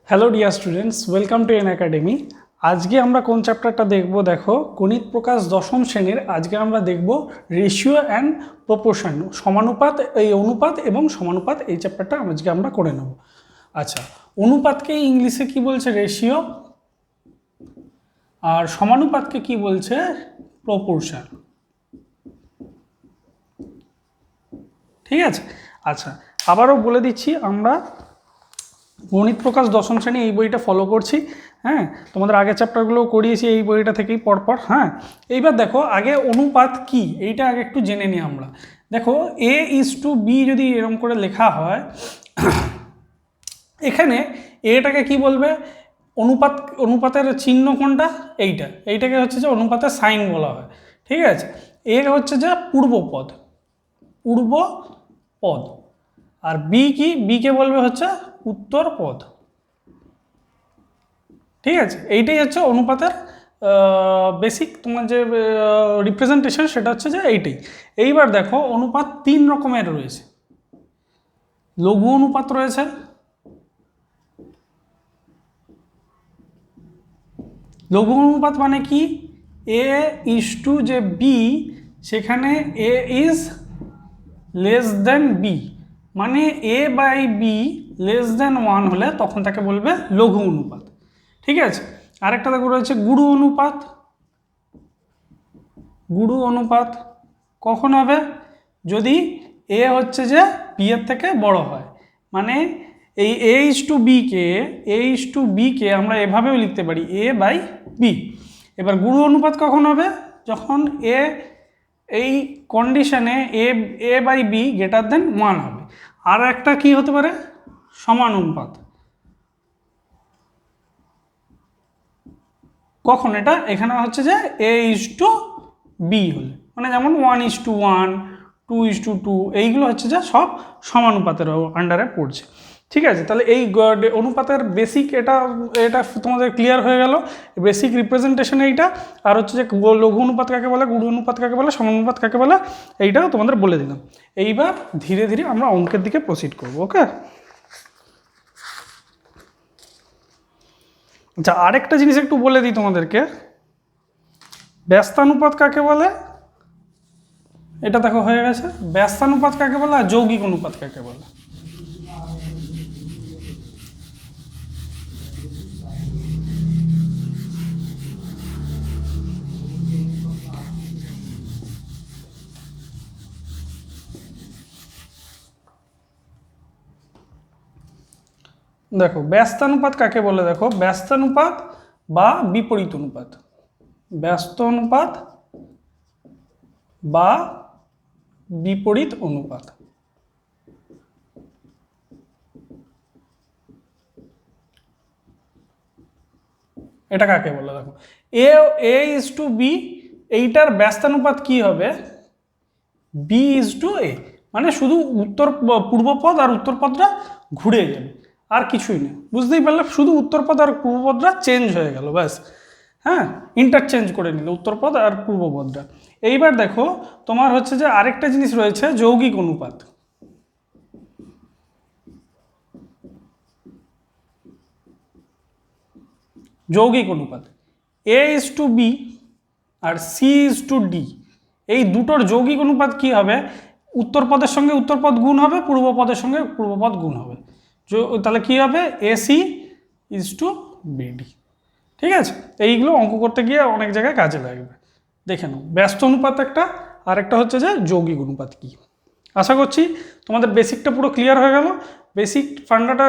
Hello dear students, welcome to N academy. আজকে আমরা কোন চ্যাপ্টারটা দেখব? দেখো, গণিত প্রকাশ দশম শ্রেণীর আজকে আমরা দেখব রেশিও অ্যান্ড প্রপোর্শন, সমানুপাত, এই অনুপাত এবং সমানুপাত, এই চ্যাপ্টারটা আজকে আমরা করে নেব। আচ্ছা, অনুপাতকে ইংলিশে কি বলছে? রেশিও। আর সমানুপাতকে কি বলছে? প্রপোর্শন। ঠিক আছে। আচ্ছা, আবারও বলে দিচ্ছি, আমরা গণিত প্রকাশ দশম শ্রেণী এই বইটা ফলো করছি। হ্যাঁ, তোমাদের আগের চ্যাপ্টারগুলোও করিয়েছি এই বইটা থেকেই পরপর। হ্যাঁ, এইবার দেখো, আগে অনুপাত কি এইটা আগে একটু জেনে নিই আমরা। দেখো, A:B যদি এরকম করে লেখা হয়, এখানে এটাকে কি বলবে? অনুপাতের চিহ্ন কোনটা? এইটাকে হচ্ছে যে অনুপাতের সাইন বলা হয়। ঠিক আছে। এর হচ্ছে যে পূর্বপদ। আর বিকে বলবে হচ্ছে উত্তর পদ। ঠিক আছে, এইটাই হচ্ছে অনুপাতের বেসিক তোমার যে রিপ্রেজেন্টেশন, সেটা হচ্ছে যে এইটাই। এইবার দেখো, অনুপাত তিন রকমের রয়েছে। লঘু অনুপাত রয়েছে, লঘু অনুপাত মানে কি? A:2 যে বি, সেখানে A is less than B, মানে A/B লেস দেন 1 হলে তখন তাকে বলবে লঘু অনুপাত। ঠিক আছে। আরেকটা দেখো রয়েছে গুরু অনুপাত। গুরু অনুপাত কখন হবে? যদি এ হচ্ছে যে বি এর থেকে বড় হয়, মানে এই A:B কে আমরা এভাবেও লিখতে পারি A/B। এবার গুরু অনুপাত কখন হবে? যখন এ এই কন্ডিশনে A/B গ্রেটার দেন 1 হবে। আর একটা কি হতে পারে? সমানুপাত। কখন এটা? এখানে হচ্ছে যে A:B হলে, মানে যেমন 1:1, 2:2, এইগুলো হচ্ছে যে সব সমানুপাতের আন্ডারে পড়ছে। ঠিক আছে, তাহলে এই অনুপাতের বেসিক এটা এটা তোমাদের ক্লিয়ার হয়ে গেল, বেসিক রিপ্রেজেন্টেশন এইটা। আর হচ্ছে যে লঘু অনুপাত কাকে বলে, গুরু অনুপাত কাকে বলে, সমানুপাত কাকে বলে, এইটাও তোমাদের বলে দিলাম। এইবার ধীরে ধীরে আমরা অঙ্কের দিকে প্রসিড করবো। ওকে। আচ্ছা, আরেকটা জিনিস একটু বলে দিই তোমাদেরকে, ব্যস্তানুপাত কাকে বলে? এটা দেখো হয়ে গেছে। ব্যস্তানুপাত কাকে বলে আর যৌগিক অনুপাত কাকে বলে? দেখো, ব্যস্তানুপাত কাকে বলে? দেখো, ব্যস্তানুপাত বা বিপরীত অনুপাত। ব্যস্ত অনুপাত বা বিপরীত অনুপাত, এটা কাকে বলে? দেখো, A:B, এইটার ব্যস্তানুপাত কি হবে? B:A, মানে শুধু পূর্বপদ আর উত্তরপদটা ঘুরে যাবে, আর কিছুই নেই। বুঝতেই পারলে, শুধু উত্তরপদ আর পূর্বপদটা চেঞ্জ হয়ে গেল, ব্যাস। হ্যাঁ, ইন্টারচেঞ্জ করে নিল উত্তরপদ আর পূর্বপদটা। এইবার দেখো, তোমার হচ্ছে যে আরেকটা জিনিস রয়েছে, যৌগিক অনুপাত। যৌগিক অনুপাত A:B আর C:D, এই দুটোর যৌগিক অনুপাত কি হবে? উত্তরপদের সঙ্গে উত্তরপদ গুণ হবে, পূর্বপদের সঙ্গে পূর্বপদ গুণ হবে। তাহলে কি হবে? AC:BD। ঠিক আছে, এইগুলো অঙ্ক করতে গিয়ে অনেক জায়গায় কাজে লাগবে। দেখে নাও, ব্যস্ত অনুপাত একটা, আর একটা হচ্ছে যে যৌগিক অনুপাত কি। আশা করছি তোমাদের বেসিকটা পুরো ক্লিয়ার হয়ে গেল। বেসিক ফান্ডাটা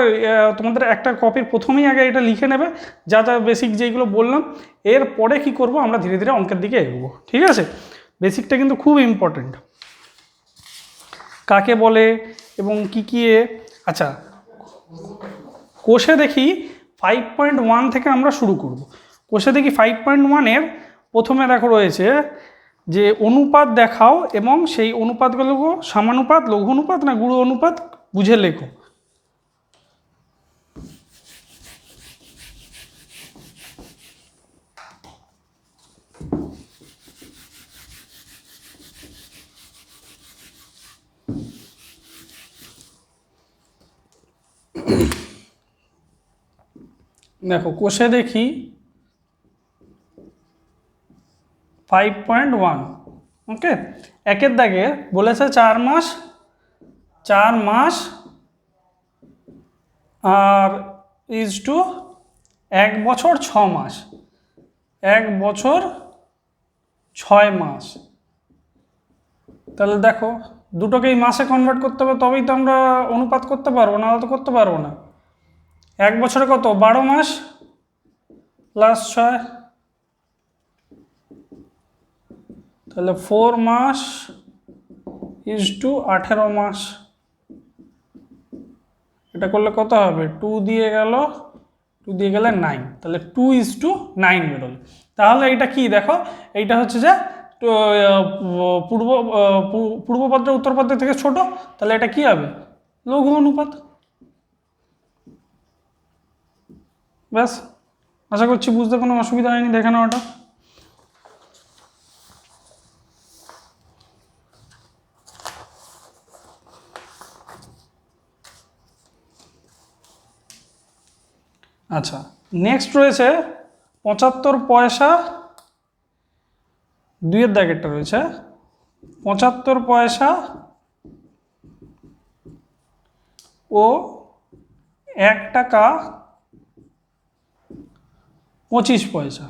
তোমাদের একটা কপির প্রথমেই আগে এটা লিখে নেবে, যা যা বেসিক যেইগুলো বললাম। এরপরে কি করব, আমরা ধীরে ধীরে অঙ্কের দিকে এগোবো। ঠিক আছে, বেসিকটা কিন্তু খুব ইম্পর্টেন্ট। কাকে বলে এবং কি কি আচ্ছা, কোষে দেখি 5.1 থেকে আমরা শুরু করব। কোষে দেখি 5.1-এর প্রথমে দেখো রয়েছে যে অনুপাত দেখাও এবং সেই অনুপাতগুলো সমানুপাত, লঘু অনুপাত না গুরু অনুপাত বুঝে লেখো। দেখো কোষে দেখি 5.1, ওকে। একের দাগে বলেছে 4 মাস, 4 মাস আর ইজ টু 1 বছর 6 মাস, 1 বছর 6 মাস। তাহলে দেখো দুটোকেই মাসে কনভার্ট করতে হবে, তবেই তো আমরা অনুপাত করতে পারবো, নাহলে তো করতে পারবো না। 1 বছরে কত? 12 মাস প্লাস 6, তাহলে 4 মাস ইজ টু 18 মাস। এটা করলে কত হবে? 2 দিয়ে গেল, 2 দিয়ে গেলে 9, তাহলে 2:9 বেরোলো। তাহলে এইটা কি দেখো, এইটা হচ্ছে যে পূর্বপদের উত্তরপদের থেকে ছোট, তাহলে এটা কি হবে? লঘু অনুপাত। ব্যাস, আশা করছি বুঝতে কোনো অসুবিধা হয়নি দেখে নেওয়াটা। আচ্ছা, নেক্সট রয়েছে 75 পয়সা, 2-এর দাগেরটা রয়েছে 75 পয়সা ও 1 টাকা 25 পয়সা।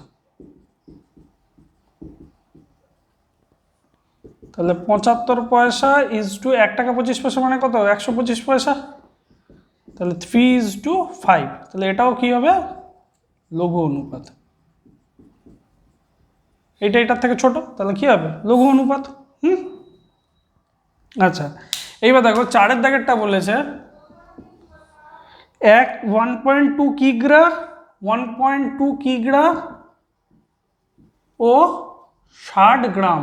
তাহলে 75 পয়সা ইজ টু 1 টাকা 25 পয়সা মানে কত? 125 পয়সা। তাহলে 3:5, তাহলে এটাও কি হবে? লঘু অনুপাত। এটা এটার থেকে ছোট, তাহলে কি হবে? লঘু অনুপাত। আচ্ছা, এইবার দেখো 4-এর দাগেরটা বলেছে 1.2 কিগ্রা, 1.2 কিগ্রা ও 60 গ্রাম।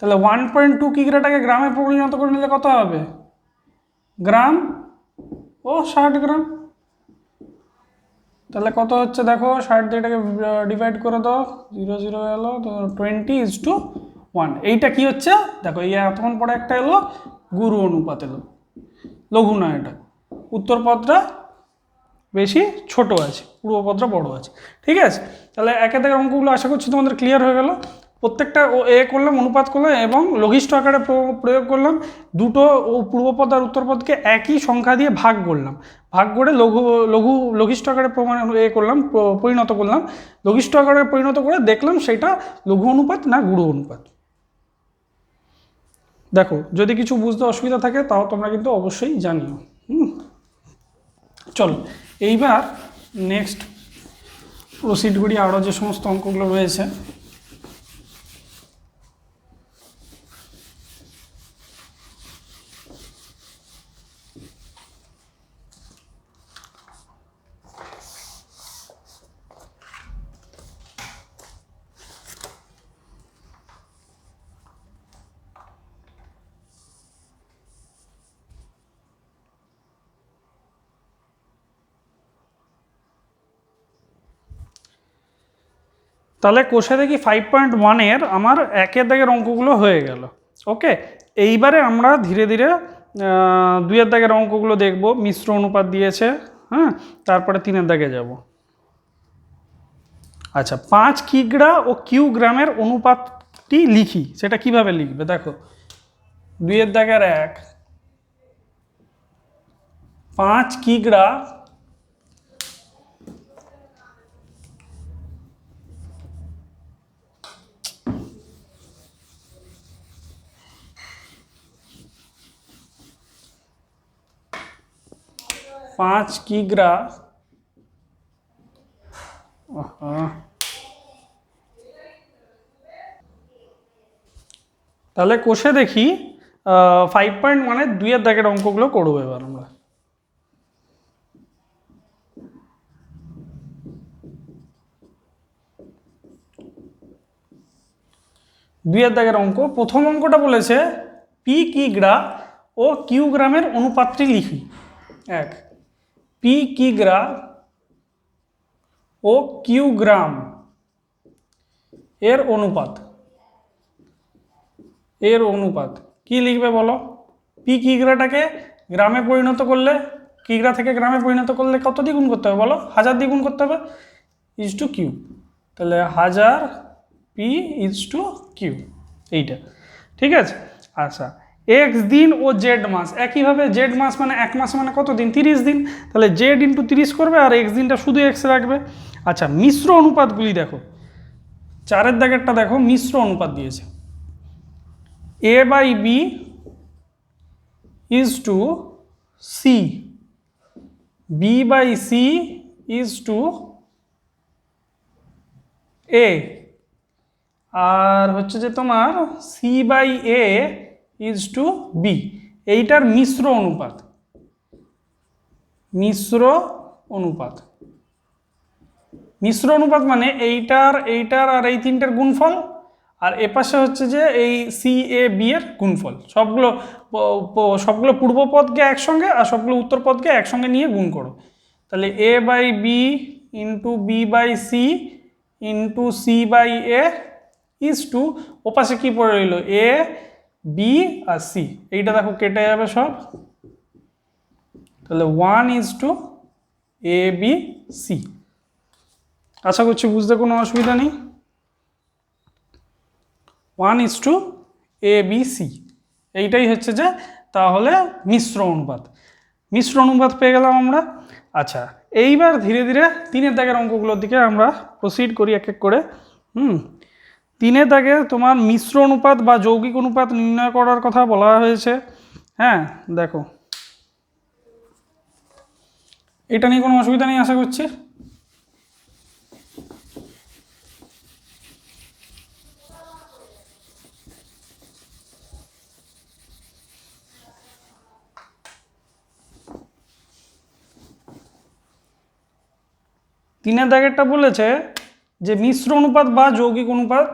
তাহলে 1.2 কিগ্রাটাকে গ্রামে পরিণত করে নিলে কত হবে? গ্রাম ও 60 গ্রাম। তাহলে কত হচ্ছে দেখো, 60 দিয়ে এটাকে ডিভাইড করে দাও, 0 0 এলো, তো 20:1। এইটা কি হচ্ছে দেখো, এই এতক্ষণ পরে একটা এলো গুরু অনুপাত এলো, লঘু নয় এটা। উত্তরপদটা বেশি ছোট আছে, পূর্বপদটা বড় আছে। ঠিক আছে, তাহলে একে থেকে অঙ্কগুলো আশা করছি তোমাদের ক্লিয়ার হয়ে গেল। প্রত্যেকটা করলাম, অনুপাত করলাম এবং লঘিষ্ঠ আকারে প্রয়োগ করলাম। দুটো পূর্বপদ আর উত্তরপদকে একই সংখ্যা দিয়ে ভাগ করলাম, ভাগ করে লঘিষ্ঠ আকারে করলাম, পরিণত করলাম। লঘিষ্ঠ আকারে পরিণত করে দেখলাম সেটা লঘু অনুপাত না গুরু অনুপাত। দেখো যদি কিছু বুঝতে অসুবিধা থাকে তাও তোমরা কিন্তু অবশ্যই জানিও। চলো এইবার নেক্সট প্রসিড করি, আরও যে সমস্ত অঙ্কগুলো রয়েছে। তাহলে কোষে দেখি 5.1-এর আমার 1-এর দাগের অঙ্কগুলো হয়ে গেল। ওকে, এইবারে আমরা ধীরে ধীরে 2-এর দাগের অঙ্কগুলো দেখব। মিশ্র অনুপাত দিয়েছে, হ্যাঁ, তারপরে 3-এর দাগে যাব। আচ্ছা, 5 কিগ্রা ও কিউ গ্রামের অনুপাতটি লিখি, সেটা কিভাবে লিখবে দেখো। 2-এর দাগের 1, 5 কিগ্রা তাহলে কোষে দেখি 5.1-এর 2-এর দাগের অঙ্কগুলো করবো এবার আমরা। দুইয়ের দাগের অঙ্ক, প্রথম অঙ্কটা বলেছে পি কিগ্রা ও কিউ গ্রামের অনুপাতটি লিখি। 1, পি কিগ্রা ও কিউ গ্রাম এর অনুপাত, কি লিখবে বলো? পি কিগ্রাটাকে গ্রামে পরিণত করলে কিগ্রা থেকে গ্রামে পরিণত করলে কত দিয়ে গুণ করতে হবে বলো? 1000 দিয়ে গুণ করতে হবে, ইজ টু কিউ। তাহলে 1000 পি ইজ টু কিউ, এইটা ঠিক আছে। আচ্ছা, এক্স দিন ও জেড মাস, একইভাবে জেড মাস মানে এক মাস মানে কত দিন? 30 দিন। তাহলে জেড ইন্টু 30 করবে আর এক্স দিনটা শুধু এক্স রাখবে। আচ্ছা, মিশ্র অনুপাতগুলি দেখো, 4-এর দাগেরটা দেখো, মিশ্র অনুপাত দিয়েছে। A by B is to C, B by C is to A, আর হচ্ছে যে তোমার C by A is to B. এইটার মিশ্র অনুপাত, মিশ্র অনুপাত, মিশ্র অনুপাত মানে এইটার আর এই তিনটার গুণফল, আর এপাশে হচ্ছে যে এই সি এ বি এর গুণফল। সবগুলো পূর্ব পদকে একসঙ্গে আর সবগুলো উত্তর পদকে একসঙ্গে নিয়ে গুণ করো। তাহলে A by B into B by C into C by A is to, ওপাশে কি পড়ে রইল? এ বি আর সি। এইটা দেখো কেটে যাবে সব, তাহলে 1 is to A B C. আশা করছি বুঝতে কোনো অসুবিধা নেই। 1 is to A B C, এইটাই হচ্ছে যে তাহলে মিশ্র অনুপাত। মিশ্র অনুপাত পেয়ে গেলাম আমরা। আচ্ছা, এইবার ধীরে ধীরে 3-এর দাগের অঙ্কগুলোর দিকে আমরা প্রসিড করি এক এক করে। 3-এর দাগে তোমার মিশ্র অনুপাত বা যৌগিক অনুপাত নির্ণয় করার কথা বলা হয়েছে। হ্যাঁ, দেখো এটা নিয়ে কোনো অসুবিধা নেই আশা করছি। তিনের দাগেরটা বলেছে যে মিশ্র অনুপাত বা যৌগিক অনুপাত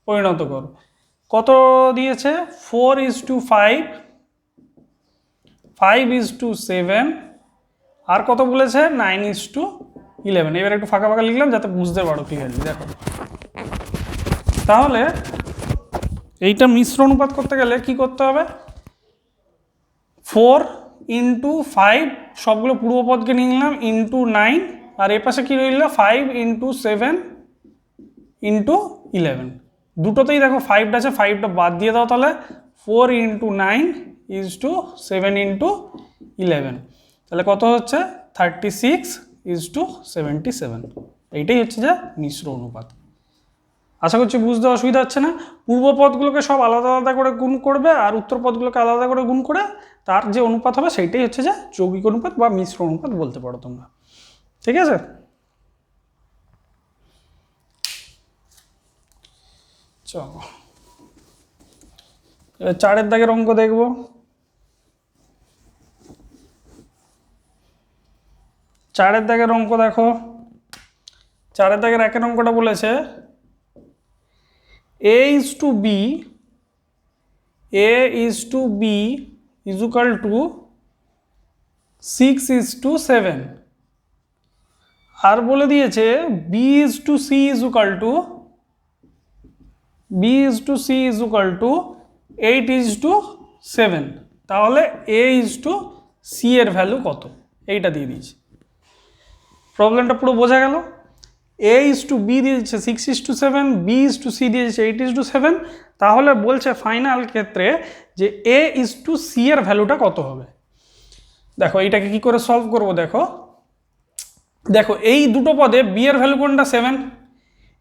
পরিণত করো। কত দিয়েছে? 4:5, 5:7, আর কত বলেছে? 9:11। এবার একটু ফাঁকা ফাঁকা লিখলাম যাতে বুঝতে পারো ক্লিয়ারলি। দেখো, তাহলে এইটা মিশ্র অনুপাত করতে গেলে কি করতে হবে? 4 × 5 সবগুলো পূর্বপদকে নিয়ে নিলাম, ইন্টু 9, আর এ পাশে কি রইল? 5 × 7 × 11। দুটোতেই দেখো 5 আছে, 5টা বাদ দিয়ে দাও, তাহলে 4 × 9 ইজ টু 7 × 11। তাহলে কত হচ্ছে? 36:77। এইটাই হচ্ছে যে মিশ্র অনুপাত। আশা করছি বুঝতে অসুবিধা হচ্ছে না। পূর্ব পদগুলোকে সব আলাদা আলাদা করে গুণ করবে আর উত্তর পদগুলোকে আলাদা করে গুণ করে তার যে অনুপাত হবে সেইটাই হচ্ছে যে যৌগিক অনুপাত বা মিশ্র অনুপাত বলতে পারো তোমরা। ঠিক আছে? চলো এবার 4-এর দাগের অঙ্ক দেখব। 4-এর দাগের অঙ্ক দেখো, 4-এর দাগের 1-এর অঙ্কটা বলেছে a is to b is equal to 6:7, আর বলে দিয়েছে b is to c is equal to 8:7। তাহলে a is to c এর ভ্যালু কত? এইটা দিয়ে দিয়েছে। প্রবলেমটা পুরো বোঝা গেল। a is to b দিয়ে দিচ্ছে 6:7, b is to c দিয়ে দিচ্ছে 8:7। তাহলে বলছে ফাইনাল ক্ষেত্রে যে a is to c এর ভ্যালুটা কত হবে। দেখো এইটাকে কি করে সলভ করব। দেখো এই দুটো পদে b এর ভ্যালু কোনটা? 7।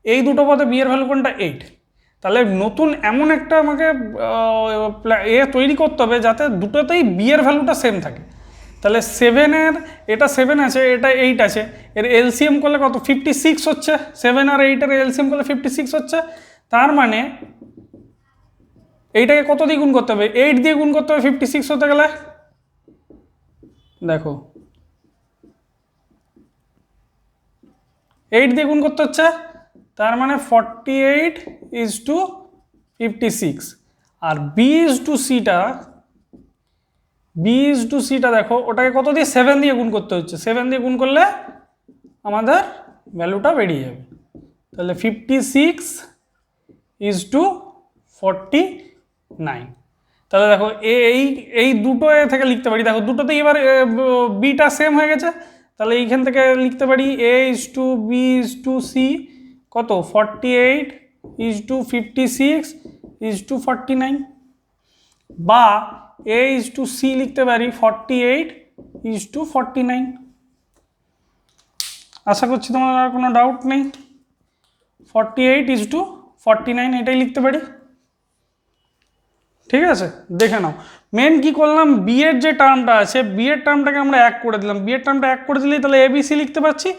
এই দুটো পদে b এর ভ্যালু কোনটা? 8। তাহলে নতুন এমন একটা আমাকে তৈরি করতে হবে যাতে দুটোতেই b এর ভ্যালুটা সেম থাকে। তাহলে 7-এর, এটা 7 আছে, এটা 8 আছে, এর এলসিএম করলে কত? 56 হচ্ছে। 7 আর 8-এর এলসিএম করলে 56 হচ্ছে। তার মানে এইটাকে কত দিয়ে গুণ করতে হবে? 8 দিয়ে গুণ করতে হবে 56 হতে গেলে। দেখো 8 দিয়ে গুণ করতে হচ্ছে, তার মানে 48:56। আর বি ইজ টু সিটা দেখো, ওটাকে কত দিয়ে? 7 দিয়ে গুণ করতে হচ্ছে। 7 দিয়ে গুণ করলে আমাদের ভ্যালুটা বেরিয়ে যাবে। তাহলে 56:49। তাহলে দেখো এই এই দুটো এ থেকে লিখতে পারি, দেখো দুটোতেই এবার বিটা সেম হয়ে গেছে, তাহলে এইখান থেকে লিখতে পারি a is to B is to C কত 48 ইজ টু 56 ইজ টু 49, বা a ইজ টু সি লিখতে পারি 48 ইজ টু 49। আশা করছি তোমার আর কোনো ডাউট নেই। 48 ইজ টু 49 এটাই লিখতে পারি। ঠিক আছে, দেখে নাও মেন কি করলাম, বি এর যে টার্মটা আছে বি এর টার্মটাকে আমরা এক করে দিলাম, বি এর টার্মটা এক করে দিলেই তাহলে এবিসি লিখতে পাচ্ছি,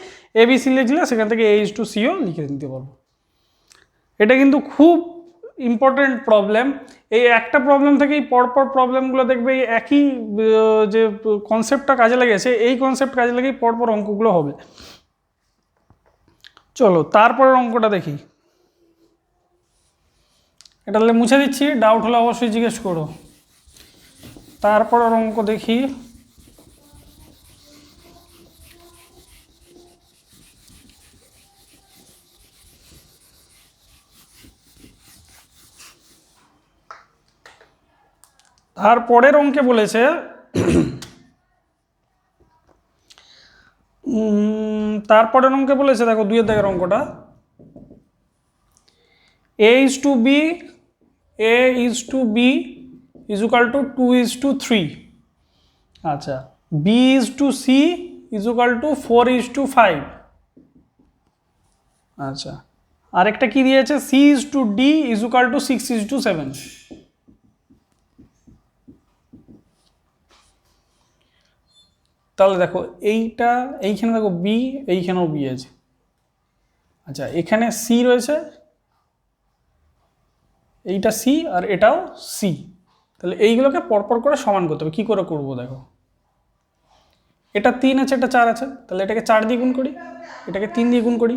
এবিসি লিখলে সেখান থেকে এ ইজ টু সিও লিখে দিতে পারবো। এটা কিন্তু খুব ইম্পর্টেন্ট প্রবলেম। এই একটা প্রবলেম থেকেই পরপর প্রবলেমগুলো দেখবে এই একই যে কনসেপ্টটা কাজে লেগেছে, এই কনসেপ্ট কাজে লেগেই পরপর অঙ্কগুলো হবে। চলো তারপরের অঙ্কটা দেখি। এটা তাহলে মুছে দিচ্ছি, ডাউট হলে অবশ্যই জিজ্ঞেস করো। তারপরের অঙ্ক দেখি। তারপরের অঙ্কে বলেছে তারপরের অঙ্কে বলেছে দেখো 2 এর দাগের অঙ্কটা, a is to b is equal to 2 is to 3, আচ্ছা b is to c is equal to 4 is to 5, আচ্ছা আরেকটা কি দিয়েছে c is to d is equal to 6 is to 7। তাহলে দেখো এইটা এইখানে দেখো বি, এইখানেও বি আছে, আচ্ছা এখানে সি রয়েছে, এইটা সি আর এটাও সি, তাহলে এইগুলোকে পরপর করে সমান করতে হবে। কী করে করবো দেখো, এটা 3 আছে এটা 4 আছে, তাহলে এটাকে 4 দিয়ে গুণ করি, এটাকে 3 দিয়ে গুণ করি,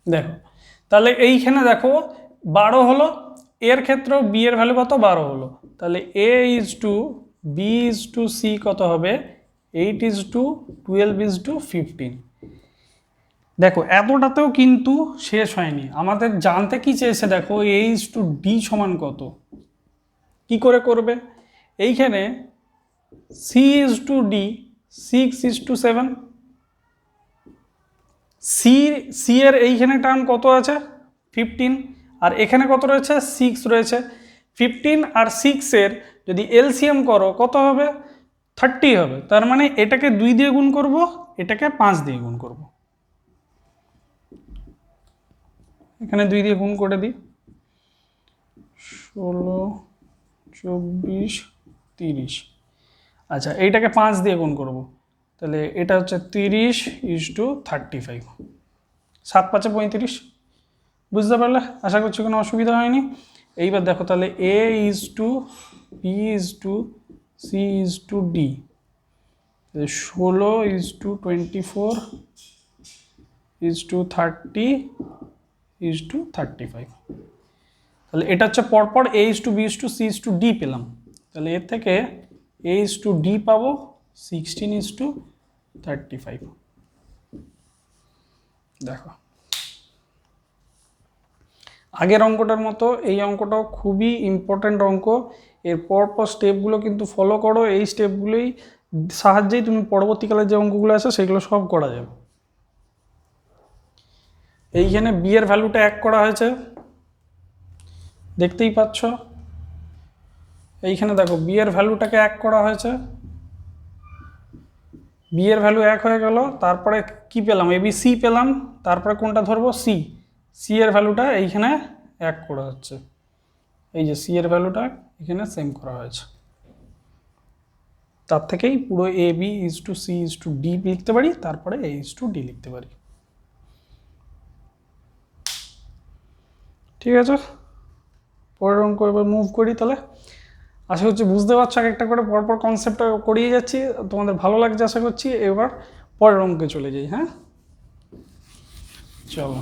দেখো তাহলে এইখানে দেখো 12 হলো, এর ক্ষেত্রেও বি এর ভ্যালু কত 12 হলো, তাহলে A is to B is to C কত হবে 8 ইজ টু 12 ইজ টু 15। দেখো এতটাতেও কিন্তু শেষ হয়নি, আমাদের জানতে কি চেয়েছে দেখো এ ইজ টু ডি সমান কত, কি করে করবে, এইখানে C is to D 6 is to 7, C এর এইখানে টার্ম কত আছে 15, আর এখানে কত রয়েছে 6 রয়েছে, 15 আর 6 এর যদি এলসিএম করো কত হবে 30 হবে, তার মানে এটাকে 2 দিয়ে গুণ করব, এটাকে 5 দিয়ে গুণ করব, এখানে 2 দিয়ে গুণ করে দিই 16 24 30, আচ্ছা এইটাকে 5 দিয়ে গুণ করব, তাহলে এটা হচ্ছে 30 ইজ টু 35, 7 5 35, বুঝতে পারলে? আশা করছি কোনো অসুবিধা হয়নি। এইবার দেখো তাহলে A is to B is to C is to D 16 is to 24 is to 30 is to 35, তাহলে এটা হচ্ছে পরপর A is to B is to C is to D পেলাম, তাহলে এর থেকে এ ইজ টু ডি পাবো 16 ইজ টু 35। দেখো আগের অঙ্কটার মতো এই অঙ্কটাও খুবই ইম্পর্ট্যান্ট অঙ্ক, এর পরপর স্টেপগুলো কিন্তু ফলো করো, এই স্টেপগুলোই সাহায্যেই তুমি পরবর্তীকালে যে অঙ্কগুলো আছে সেগুলো সব করা যাবে। এইখানে বি এর ভ্যালুটা 1 করা হয়েছে দেখতেই পাচ্ছ, এইখানে দেখো বি এর ভ্যালুটাকে 1 করা হয়েছে, বি এর ভ্যালু 1 হয়ে গেল, তারপরে কি পেলাম এবিসি পেলাম, তারপরে কোনটা ধরবো সি, সি এর ভ্যালুটা এইখানে 1 করা হচ্ছে, এই যে সি এর ভ্যালুটা এখানে সেম করা হয়েছে। তার থেকেই পুরো A B is to C is to D লিখতে পারি, তারপরে এ ইজ টু ডি লিখতে পারি। ঠিক আছে, পরের অঙ্ক এবার মুভ করি। তাহলে আশা করছি বুঝতে পারছো, এক একটা করে পরপর কনসেপ্টটা করিয়ে যাচ্ছি, তোমাদের ভালো লাগছে আশা করছি। এবার পরের অঙ্কে চলে যাই। হ্যাঁ চলো,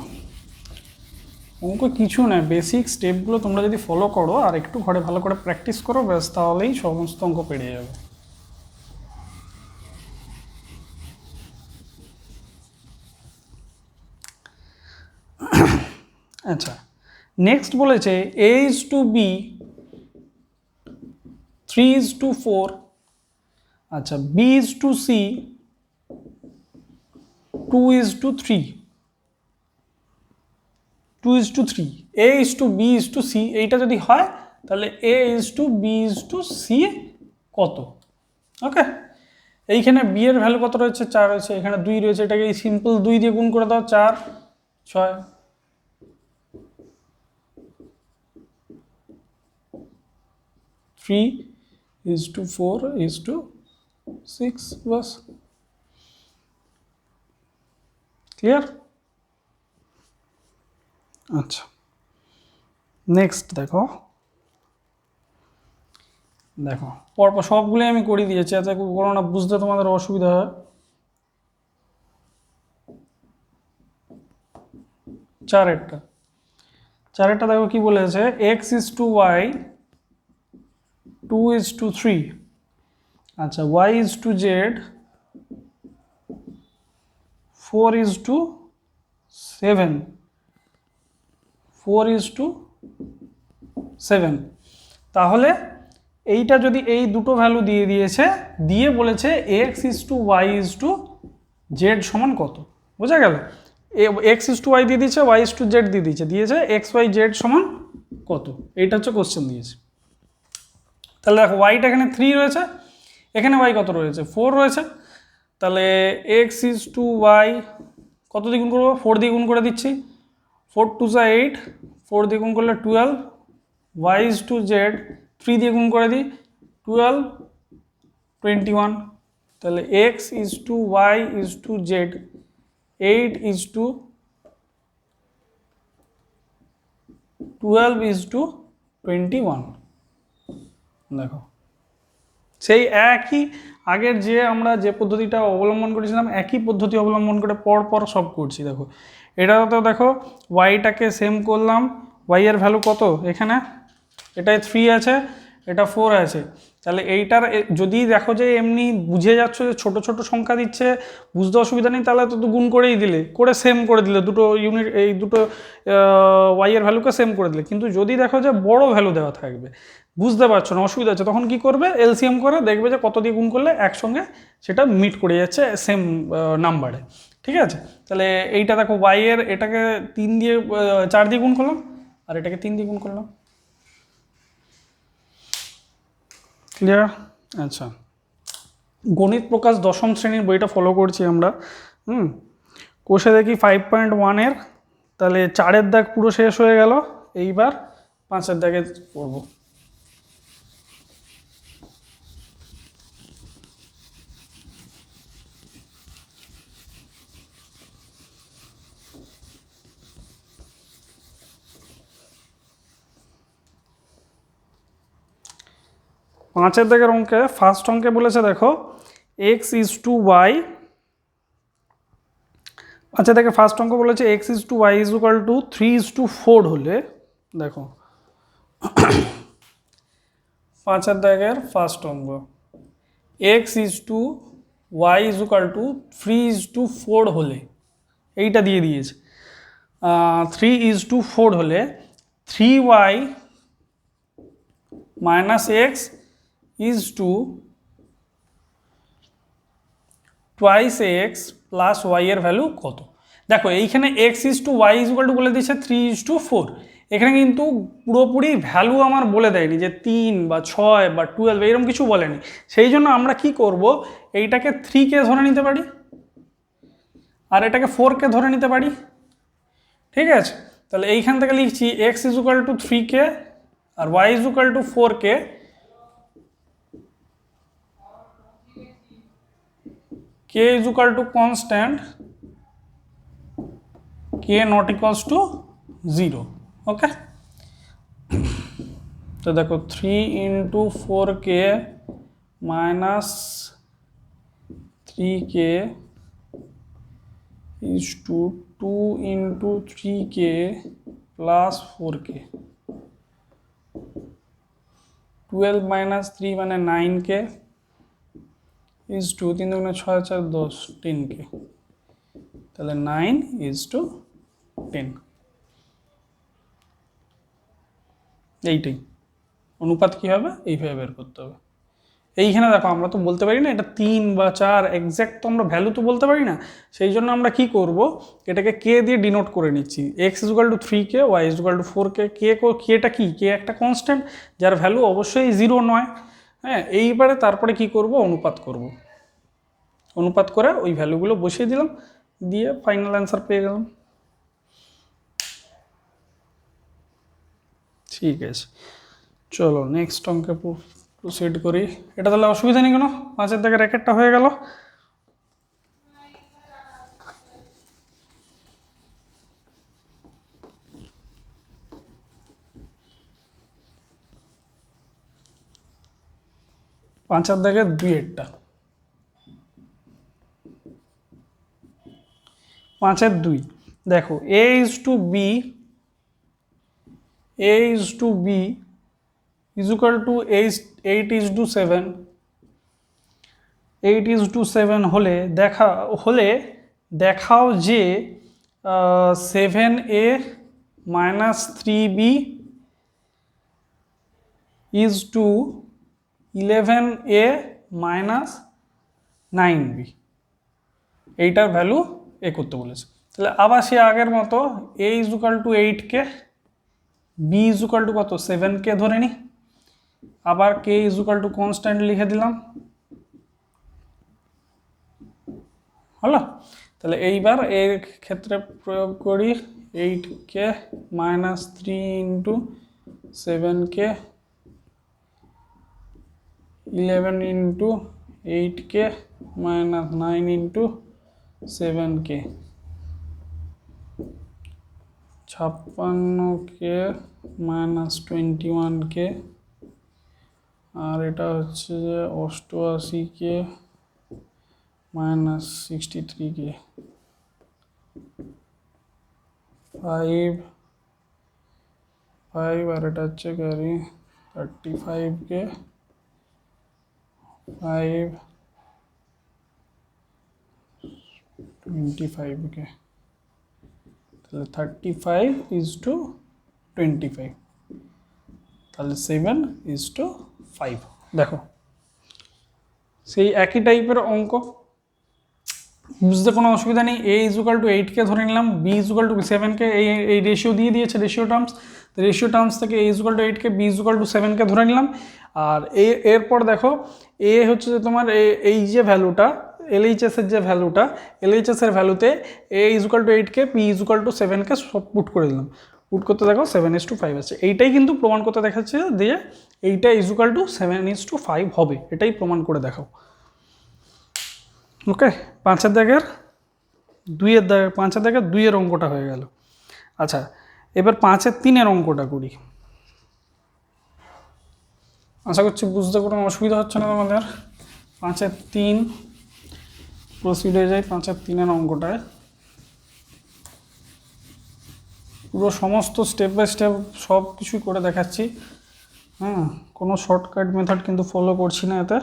অঙ্ক কিছু না, বেসিক স্টেপগুলো তোমরা যদি ফলো করো আর একটু ঘরে ভালো করে প্র্যাকটিস করো, ব্যাস তাহলেই সমস্ত অঙ্ক পেরিয়ে যাবে। আচ্ছা, নেক্সট বলেছে a is to b 3 is to 4, আচ্ছা b is to c 2 is to 3, 2 is to 3, a is to b is to c, এইটা যদি হয় তাহলে a is to b is to c কত? ওকে, এইখানে b এর ভ্যালু কত রয়েছে? 4 রয়েছে, এখানে 2 রয়েছে, এটাকে সিম্পল 2 দিয়ে গুণ করে দাও, 4 6 3 is to 4 is to 6, bus clear. আচ্ছা নেক্সট দেখো, দেখো পরপর সবগুলোই আমি করে দিয়েছি, যাতে কোনো না বুঝতে তোমাদের অসুবিধা হয়। চারেরটা দেখো কি বলেছে, x is to y 2 is to 3, আচ্ছা y is to z 4 is to 7, 4 is to 7, তাহলে এইটা যদি এই দুটো ভ্যালু দিয়ে দিয়েছে, দিয়ে বলেছে x is to y is to z সমান কত, বোঝা গেল? x is to y দিয়ে দিয়েছে, y is to z দিয়ে দিয়েছে x y z সমান কত, এইটা হচ্ছে কোশ্চেন দিয়েছে। তাহলে দেখো ওয়াইটা এখানে 3 রয়েছে, এখানে ওয়াই কত রয়েছে? 4 রয়েছে, তাহলে x is to y কত দিয়ে গুণ করবো? 4 দিয়ে গুণ করে দিচ্ছি, 4 2 8, 4 দিয়ে গুণ করলে 12, y is to z 3 দিয়ে গুণ করে দিই, 12 21, তাহলে x is to y is to z 8 is to 12 is to 21। দেখো সেই একই আগের যে আমরা যে পদ্ধতিটা অবলম্বন করেছিলাম, একই পদ্ধতি অবলম্বন করে পর সব করছি। দেখো এটাতে দেখো ওয়াইটাকে সেম করলাম, ওয়াই এর ভ্যালু কত এখানে, এটায় 3 আছে, এটা 4 আছে, তাহলে এইটার যদি দেখো যে এমনি বুঝে যাচ্ছ যে ছোট ছোট সংখ্যা দিচ্ছে, বুঝতে অসুবিধা নেই, তাহলে তো গুণ করেই দিলে, করে সেম করে দিলে, দুটো ইউনিট এই দুটো ওয়াই এর ভ্যালুকে সেম করে দিলে। কিন্তু যদি দেখো যে বড় ভ্যালু দেওয়া থাকবে, বুঝতে পারছো না, অসুবিধা আছে, তখন কি করবে? এলসিএম করে দেখবে যে কত দিয়ে গুণ করলে একসঙ্গে সেটা মিট করে যাচ্ছে সেম নাম্বারে। ঠিক আছে, তাহলে এইটা দেখো ওয়াই এর, এটাকে 3 দিয়ে 4 দিয়ে গুণ করলাম, আর এটাকে 3 দিয়ে গুণ করলাম। ক্লিয়ার? আচ্ছা, গণিত প্রকাশ দশম শ্রেণীর বইটা ফলো করছি আমরা। কোষে দেখি 5.1-এর, তাহলে 4-এর দাগ পুরো শেষ হয়ে গেল, এইবার 5-এর দাগে পড়ব। পাঁচের দাগের অঙ্কে ফার্স্ট অঙ্কে বলেছে দেখো x is to y, আচ্ছা দেখে ফার্স্ট অঙ্ক বলেছে x is to y is equal to 3 is to 4 হলে, দেখো পাঁচের দাগের ফার্স্ট অঙ্ক x is to y is equal to 3 is to 4 হলে, এইটা দিয়ে দিয়েছে 3 is to 4 হলে 3y minus x is to twice x plus y এর ভ্যালু কত? দেখো এইখানে x is to y is equal to বলে দিচ্ছে 3 is to 4, এখানে কিন্তু পুরোপুরি ভ্যালু আমার বলে দেয়নি যে 3 বা 6 বা 12 এরকম কিছু বলেনি। সেই জন্য আমরা কি করব, এইটাকে 3 কে ধরে নিতে পারি আর এটাকে 4 কে ধরে নিতে পারি। ঠিক আছে, তাহলে এইখান থেকে লিখছি x is equal to 3k আর y is equal to 4k, k is equal to constant, k not equals to 0। Okay, তো দেখো 3 into 4k minus 3k is to 2 into 3k plus 4k। 12 minus 3 মানে 9k is two 3 দুগুণে 6 4 10 10k, তাহলে 9 is two 10। এইটাই অনুপাত কী হবে এইভাবে বের করতে হবে। এইখানে দেখো আমরা তো বলতে পারি না এটা 3 বা 4, এক্স্যাক্ট তো আমরা ভ্যালু তো বলতে পারি না, সেই জন্য আমরা কি করব, এটাকে কে দিয়ে ডিনোট করে নিচ্ছি। x is equal two 3k, y is equal two 4k। কেটা কি, কে একটা কনস্ট্যান্ট যার ভ্যালু অবশ্যই 0 নয়। হ্যাঁ, এইবারে তারপরে কি করব, অনুপাত করব। অনুপাত করে ওই ভ্যালুগুলো বসিয়ে দিলাম, দিয়ে ফাইনাল অ্যান্সার পেয়ে গেলাম। ঠিক আছে, চলো নেক্সট অঙ্কে প্রসিড করি। এটা তাহলে অসুবিধা নেই কোনো, 5-এর দাগের র্যাকেটটা হয়ে গেল। পাঁচের দাগের 2-এরটা, 5-এর 2 দেখো a is to b is equal to 8 is to 7। 8 is to 7 হলে দেখাও যে 7a minus 3b is to 11a minus 9b। এইটার ভ্যালু এ করতে বলেছে। তাহলে আবার সে আগের মতো a is equal to 8k, b is equal to কত 7k ধরে নি, আবার k is equal to constant লিখে দিলাম। হলো, তাহলে এইবার এর ক্ষেত্রে প্রয়োগ করি 8k minus 3 into 7k 11 into 8k minus 9 into 7k 56k minus 21k, আর এটা হচ্ছে যে 88k মাইনাস 63k 5 আর এটা হচ্ছে ক্যারি 35k 5 25k, তাহলে 35 is to 25, তাহলে 7 is to 5। দেখো সেই একই টাইপের অঙ্ক, বুঝতে কোনো অসুবিধা নেই। a is equal to 8k ধরে নিলাম, b is equal to 7k, এই রেশিও দিয়ে দিয়েছে, রেশিও টার্মস থেকে a is equal to 8k, b is equal to 7k ধরে নিলাম। আর এরপর দেখো a হচ্ছে যে তোমার এই যে ভ্যালুটা LHS এর যে ভ্যালুটা, LHS এর ভ্যালুতে a is equal to 8k, b is equal to 7k সব পুট করে দিলাম। পুট করতে দেখো 7:5 আছে। এইটাই কিন্তু প্রমাণ করতে দেখাচ্ছে দিয়ে এইটা is equal to 7:5 হবে, এটাই প্রমাণ করে দেখাও। ওকে, 5-এর দাগের 2-এর অঙ্কটা হয়ে গেল। আচ্ছা, এবার 5-এর 3-এর অঙ্কটা করি। আশা করছি বুঝতে কোনো অসুবিধা হচ্ছে না তোমাদের। 5-এর 3 প্রসিড হয়ে যায়। 5-এর 3-এর অঙ্কটায় পুরো সমস্ত স্টেপ বাই স্টেপ সব কিছুই করে দেখাচ্ছি। হ্যাঁ, কোনো শর্টকাট মেথড কিন্তু ফলো করছি না এতে।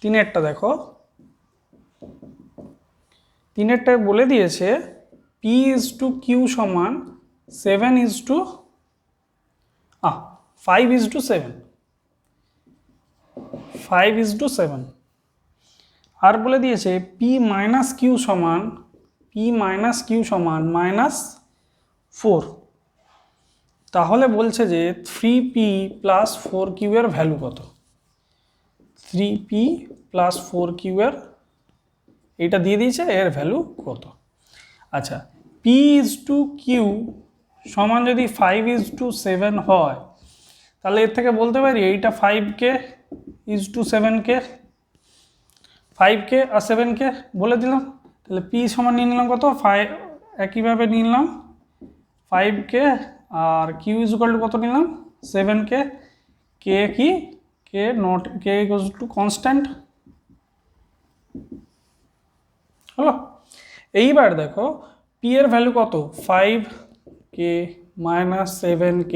3-এরটা দেখো, 3-এরটায় বলে দিয়েছে p is to q সমান 7 is to 5 is to 7, 5 is to 7। আর বলে দিয়েছে p minus q সমান -4। তাহলে বলছে যে 3p প্লাস 4q এর ভ্যালু কত। 3p প্লাস 4q এর এইটা দিয়ে দিয়েছে, এর ভ্যালু কত। আচ্ছা, p is to q সমান যদি 5 is to 7 হয়, তাহলে এর থেকে বলতে পারি এইটা 5k is to 7k, 5K R 7K বলে দিলাম। তাহলে P সমান নিয়ে নিলাম কত 5, একইভাবে নিলাম 5K আর Q ইজ ইকুয়াল টু কত নিলাম 7K। K কি K not K equal to constant হলো। এইবার দেখো P এর ভ্যালু কত 5K minus 7K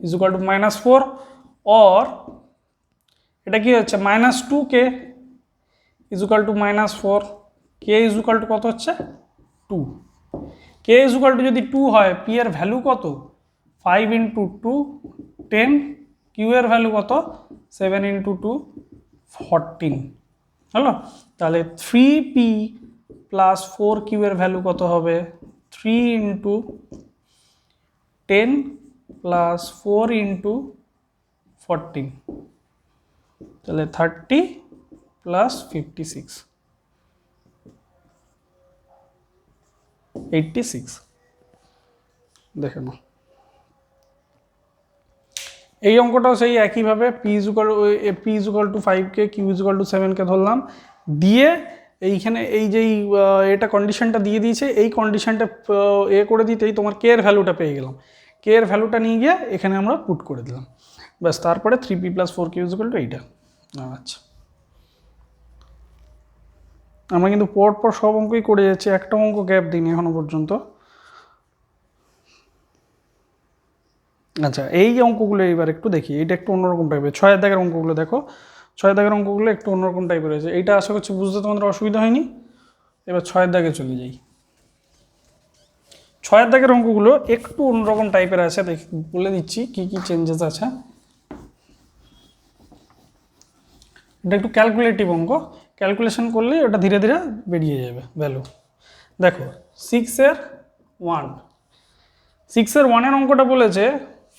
is equal to -4 or এটা কি হচ্ছে -2K is equal to -4, K is equal to কত হচ্ছে 2। K ইজ ইকুয়াল টু যদি 2 হয় P এর ভ্যালু কত 5 ইন্টু 2 10, Q এর ভ্যালু কত 7 ইন্টু 2 14 হলো। তাহলে 3P প্লাস 4Q এর ভ্যালু কত হবে 3 ইন্টু 10 প্লাস 4 ইন্টু 14, তাহলে 30 প্লাস 56 86। দেখে নাও এই অঙ্কটাও সেই একইভাবে P is equal two 5K Q is equal two 7K ধরলাম, দিয়ে এইখানে এই যে এটা কন্ডিশনটা দিয়ে দিয়েছে, এই কন্ডিশনটা করে দিতেই তোমার K এর ভ্যালুটা পেয়ে গেলাম। K এর ভ্যালুটা নিয়ে গিয়ে এখানে আমরা পুট করে দিলাম, ব্যাস। তারপরে 3P plus 4Q is equal two এইটা। আচ্ছা, আমরা কিন্তু পর সব অঙ্কই করে যাচ্ছি, একটা অঙ্ক গ্যাপ দিইনি এখনো পর্যন্ত। আচ্ছা, এই অঙ্কগুলো এবার একটু দেখি, এটা একটু অন্যরকম টাইপের। 6 দাগের অঙ্কগুলো দেখো, 6 দাগের অঙ্কগুলো একটু অন্যরকম টাইপের রয়েছে। এইটা আশা করছি বুঝতে তোমাদের অসুবিধা হয়নি। এবার 6 দাগে চলে যাই। 6 দাগের অঙ্কগুলো একটু অন্যরকম টাইপের আছে, বলে দিচ্ছি কি কি চেঞ্জেস আছে। এটা একটু ক্যালকুলেটিভ অঙ্ক, ক্যালকুলেশন করলেই ওটা ধীরে ধীরে বেরিয়ে যাবে ভ্যালু। দেখো 6 এর 1, 6 এর 1 অঙ্কটা বলেছে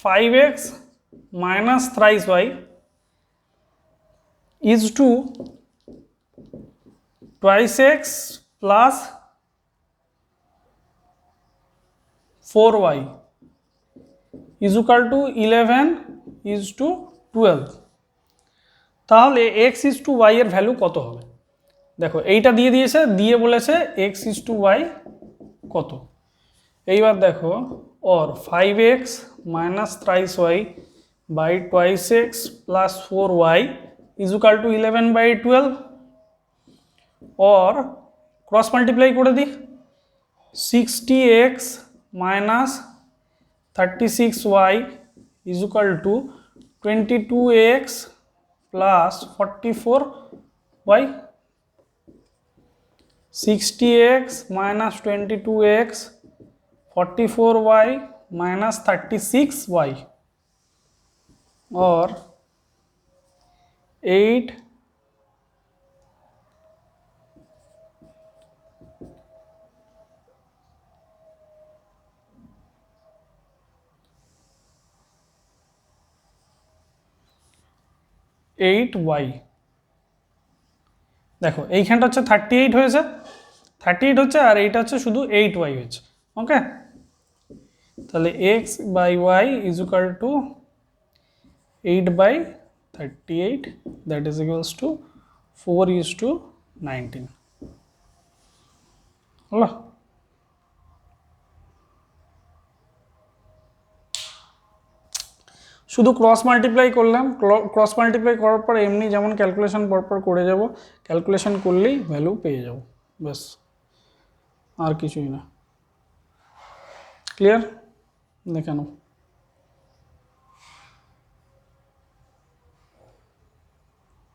5x minus thrice y is to twice x plus 4y is equal to 11 is to 12। তাহলে x ইজ টু y এর ভ্যালু কত হবে? দেখো এইটা দিয়ে দিয়েছে, দিয়ে বলেছে x ইজ টু y কত। এইবার দেখো और 5x minus thrice y by twice x plus 4y is equal to 11/12 और क्रॉस मल्टीप्लाई कर दी 60x minus 36y is equal to 22x plus 44y। 60x minus 22x 44y minus 36y और 8 8y। দেখো এইখানটা হচ্ছে 38 হয়েছে, 38 হচ্ছে, আর এইটা হচ্ছে শুধু 8y হয়েছে। ওকে, তাহলে x by y is equal to 8/38, that is equals to 4:19 হলো। শুধু ক্রস মাল্টিপ্লাই করলাম, ক্রস মাল্টিপ্লাই করার পর এমনি যেমন ক্যালকুলেশন পরপর করে যাব, ক্যালকুলেশন করলেই ভ্যালু পেয়ে যাব, ব্যাস, আর কিছুই না। ক্লিয়ার? দেখে নাও।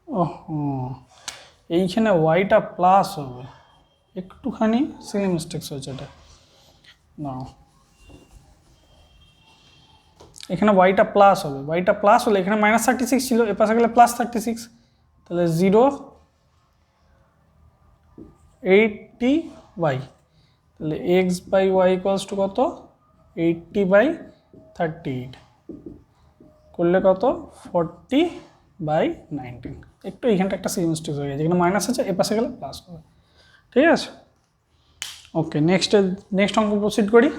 ওহ, এইখানে ওয়াইটা প্লাস হবে, একটুখানি সিলি মিস্টেক্স হয়েছে এটা। না, এখানে ওয়াইটা প্লাস হবে, ওয়াইটা প্লাস হলে এখানে -36 ছিল, এ পাশে গেলে +36, তাহলে 080y, তাহলে x by y equals to কত 80/38 করলে কত 40/19। একটু এইখানটা একটা সিলি মিস্টেক হয়ে গেছে, এখানে মাইনাস আছে, এ পাশে গেলে প্লাস হবে। ঠিক আছে, ওকে, নেক্সট অঙ্ক প্রসিড করি।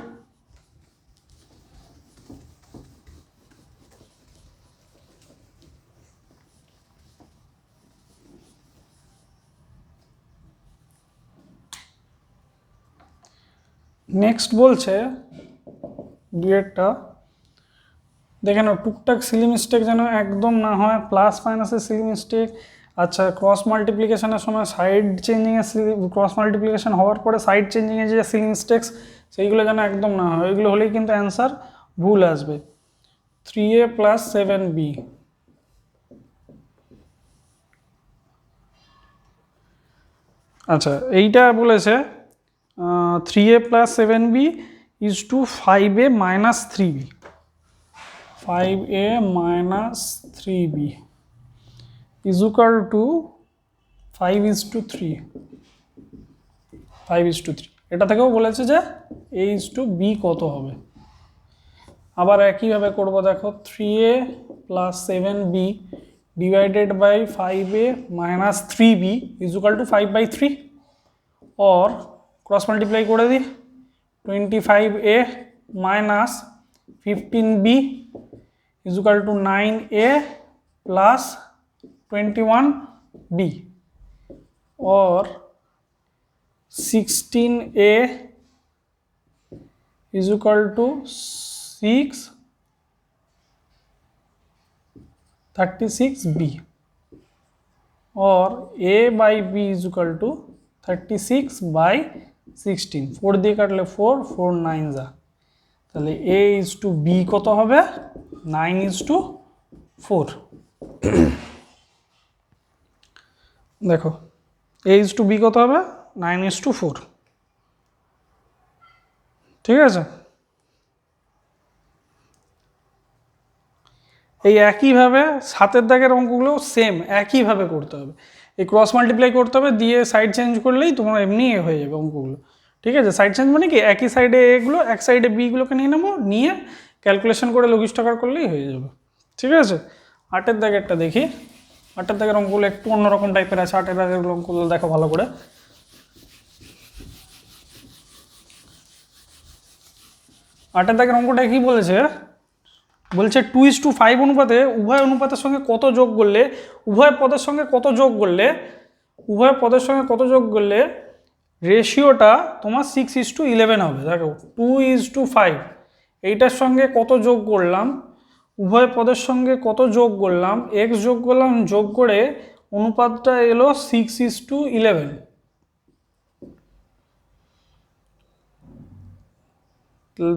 নেক্সট বলছে দুয়েরটা দেখে নাও, টুকটাক সিলি মিস্টেক যেন একদম না হয়, প্লাস মাইনাসের সিলি মিস্টেক। আচ্ছা, ক্রস মাল্টিপ্লিকেশনের সময় সাইড চেঞ্জিংয়ের ক্রস মাল্টিপ্লিকেশন হওয়ার পরে সাইড চেঞ্জিংয়ে যে সিলি মিস্টেক্স সেইগুলো যেন একদম না হয়, ওইগুলো হলেই কিন্তু অ্যান্সার ভুল আসবে। 3a + 7b, আচ্ছা এইটা বলেছে 3a + 7b = 5a - 3b, 5a - 3b = 5:3, 5:3। এটা থেকেও বলেছে যে a:b কত হবে। আবার একইভাবে করব, দেখো 3a + 7b divided by 5a - 3b = 5/3, or cross multiply করে দিই, 25a - 15b = 9a + 21b, or 16a = 36b, or a/b = 36/16। 4 দিয়ে কাটলে 4, 4 9 যা, তাহলে a:b কত হবে? 9:4। দেখো a:b কত হবে? 9:4, ঠিক আছে। এই একইভাবে 7 দাগের অঙ্কগুলো সেম একইভাবে করতে হবে, এই ক্রস মাল্টিপ্লাই করতে হবে, দিয়ে সাইড চেঞ্জ করলেই তোমার এমনি হয়ে যাবে অঙ্কগুলো, ঠিক আছে। সাইড চেঞ্জ মানে কি, একই সাইডে এগুলো এক সাইডে বিগুলোকে নিয়ে নেবো, নিয়ে ক্যালকুলেশন করে লঘিষ্ঠকার করলেই হয়ে যাবে, ঠিক আছে। 8 দাগেরটা দেখি, 8 দাগের অঙ্কগুলো একটু অন্যরকম টাইপের আছে। 8 দাগের অঙ্কগুলো দেখো ভালো করে। 8 দাগের অঙ্কটা কি বলেছে, বলছে 2:5 অনুপাতে উভয় অনুপাতের সঙ্গে কত যোগ করলে, উভয় পদের সঙ্গে কত যোগ করলে রেশিওটা তোমার 6:11 হবে। দেখো 2:5, এইটার সঙ্গে কত যোগ করলাম, উভয় পদের সঙ্গে কত যোগ করলাম, x যোগ করলাম, যোগ করে অনুপাতটা এলো 6:11।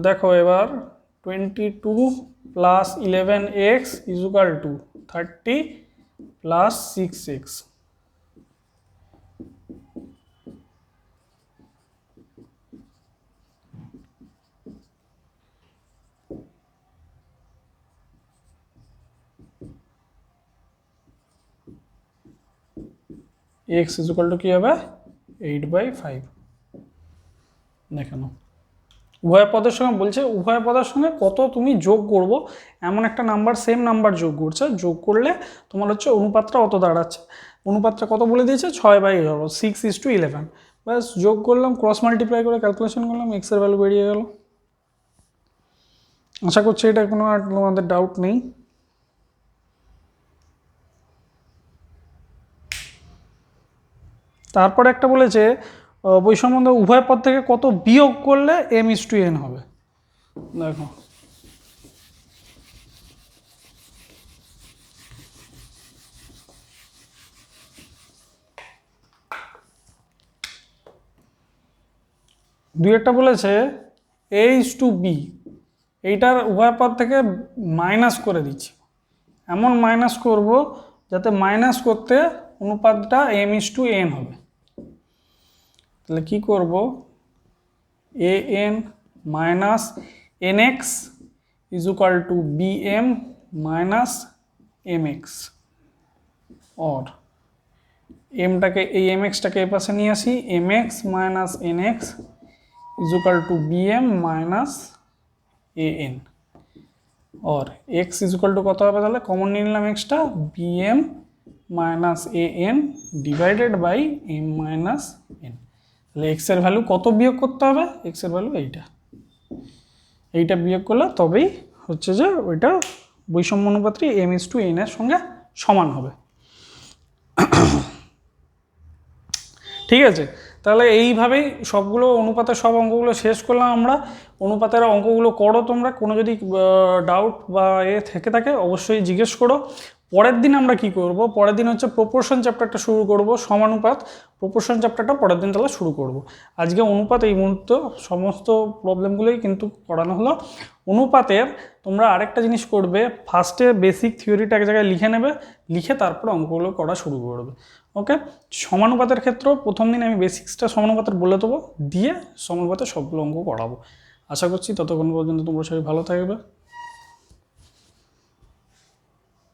দেখো এবার 22 + 11x = 30 + 6x, x = কি হবে? 8/5। দেখানো উভয় পদের সঙ্গে বলছে, উভয় পদের সঙ্গে কত তুমি যোগ করব, এমন একটা নাম্বার, সেম নাম্বার যোগ করছে, যোগ করলে তোমার হচ্ছে অনুপাতটা অত দাঁড়াচ্ছে। অনুপাতটা কত বলে দিয়েছে? 6/11, 6:11। ব্যাস যোগ করলাম, ক্রস মাল্টিপ্লাই করে ক্যালকুলেশন করলাম, x এর ভ্যালু বেরিয়ে গেল। আশা করছি এটা কোনো আর তোমাদের ডাউট নেই। তারপরে একটা বলেছে বৈষম্য উভয় পদ থেকে কত বিয়োগ করলে m:n হবে। দেখো দুই একটা বলেছে a:b, এইটার উভয় পদ থেকে মাইনাস করে দিচ্ছি, এমন মাইনাস করব যাতে মাইনাস করতে অনুপাতটা m:n হবে। তাহলে কি করব, an - nx = bm - mx, or mটাকে এই mxটাকে এই পাশে নিয়ে আসি, mx - nx = bm - an, or x কত হবে? তাহলে কমন নিয়ে নিলাম xটা, bm - an divided by m - n। তাহলে x এর ভ্যালু কত বিয়োগ করতে হবে? x এর ভ্যালু এইটা বিয়োগ করলে তবেই হচ্ছে যে ওইটা বৈষম্য অনুপাতটি m:n এর সঙ্গে সমান হবে, ঠিক আছে। তাহলে এইভাবেই সবগুলো অনুপাতের সব অঙ্কগুলো শেষ করলাম আমরা। অনুপাতের অঙ্কগুলো করো তোমরা, কোনো যদি ডাউট বা থেকে থাকে অবশ্যই জিজ্ঞেস করো। পরের দিন আমরা কি করব, পরের দিন হচ্ছে প্রপোর্শন চ্যাপ্টারটা শুরু করব, সমানুপাত প্রপোর্শন চ্যাপ্টারটা পরের দিন তাহলে শুরু করব। আজকে অনুপাত এই মুহূর্তে সমস্ত প্রবলেমগুলোই কিন্তু করানো হলো। অনুপাতের তোমরা আরেকটা জিনিস করবে, ফার্স্টে বেসিক থিওরিটা এক জায়গায় লিখে নেবে, লিখে তারপর অঙ্কগুলো করা শুরু করবে। ওকে, সমানুপাতের ক্ষেত্রেও প্রথম দিন আমি বেসিক্সটা সমানুপাতের বলে দেবো, দিয়ে সমানুপাতের সবগুলো অঙ্ক করাবো। আশা করছি ততক্ষণ পর্যন্ত তোমরা সবাই ভালো থাকবে।